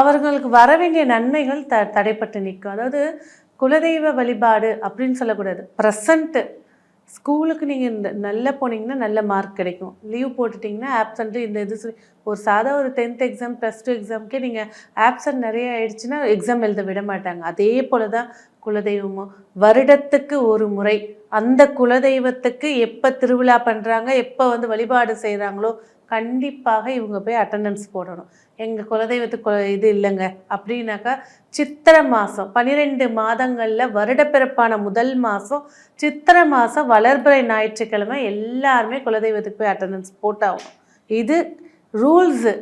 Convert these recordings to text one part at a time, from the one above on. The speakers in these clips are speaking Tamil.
அவர்களுக்கு வர வேண்டிய நன்மைகள் தடைப்பட்டு நிற்கும். அதாவது குலதெய்வ வழிபாடு அப்படின்னு சொல்லக்கூடாது. ப்ரெசண்ட்டு ஸ்கூலுக்கு நீங்கள் நல்லா போனீங்கன்னா நல்ல மார்க் கிடைக்கும். லீவ் போட்டுட்டிங்கன்னா ஆப்சண்ட்டு இந்த இது ஒரு சாதா ஒரு 10th எக்ஸாம் +2 எக்ஸாமுக்கே நீங்கள் ஆப்சண்ட் நிறைய ஆயிடுச்சுன்னா எக்ஸாம் எழுத விட மாட்டாங்க. அதே போல் தான் குலதெய்வமும் வருடத்துக்கு ஒரு முறை அந்த குலதெய்வத்துக்கு எப்போ திருவிழா பண்ணுறாங்க, எப்போ வழிபாடு செய்கிறாங்களோ கண்டிப்பாக இவங்க போய் அட்டண்டன்ஸ் போடணும். எங்கள் குலதெய்வத்துக்கு இது இல்லைங்க அப்படின்னாக்கா சித்திரை மாதம் 12 மாதங்களில் வருடப்பிறப்பான முதல் மாதம் சித்திரை மாதம் வளர்பிறை ஞாயிற்றுக்கிழமை எல்லாருமே குலதெய்வத்துக்கு போய் அட்டண்டன்ஸ் போட்டாகணும். இது ரூல்ஸு,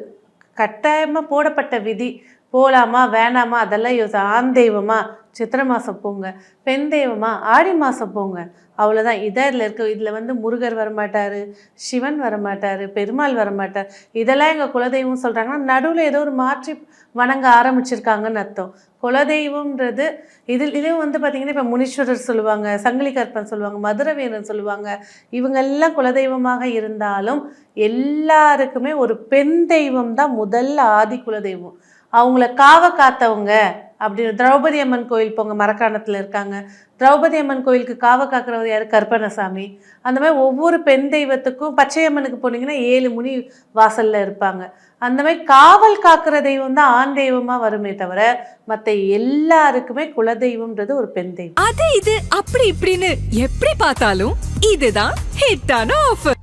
கட்டாயமாக போடப்பட்ட விதி. போகலாமா வேணாமா அதெல்லாம் ஆண் தெய்வமா சித்திரை மாதம் போங்க, பெண் தெய்வமா ஆடி மாதம் போங்க, அவ்வளோதான். இதில் இருக்க இதில் முருகர் வரமாட்டார், சிவன் வரமாட்டார், பெருமாள் வரமாட்டார். இதெல்லாம் எங்கள் குலதெய்வம் சொல்கிறாங்கன்னா நடுவில் ஏதோ ஒரு மாற்றி வணங்க ஆரம்பிச்சிருக்காங்கன்னு அர்த்தம். குலதெய்வம்ன்றது இதுலேயும் பார்த்திங்கன்னா இப்போ முனீஸ்வரர் சொல்லுவாங்க, சங்கிலி கற்பன் சொல்லுவாங்க, மதுரவீரன் சொல்லுவாங்க. இவங்கெல்லாம் குலதெய்வமாக இருந்தாலும் எல்லாருக்குமே ஒரு பெண் தெய்வம் தான் முதல் ஆதி குலதெய்வம். அவங்கள காத்தவங்க அப்படி. திரௌபதி அம்மன் கோயில் போங்க, மரக்காணத்தில் இருக்காங்க. திரௌபதி அம்மன் கோயிலுக்கு காக்கிறவர் யார்? கருப்பணசாமி. அந்த மாதிரி ஒவ்வொரு பெண் தெய்வத்துக்கும் பச்சையம்மனுக்கு போனீங்கன்னா 7 முனி வாசலில் இருப்பாங்க. அந்த மாதிரி காவல் காக்கிற தெய்வம் தான் ஆண் தெய்வமாக வருமே தவிர மற்ற எல்லாருக்குமே குலதெய்வம்ன்றது ஒரு பெண் தெய்வம். அது இது அப்படி இப்படின்னு எப்படி பார்த்தாலும் இதுதான் ஹிட்டான ஆஃபர்.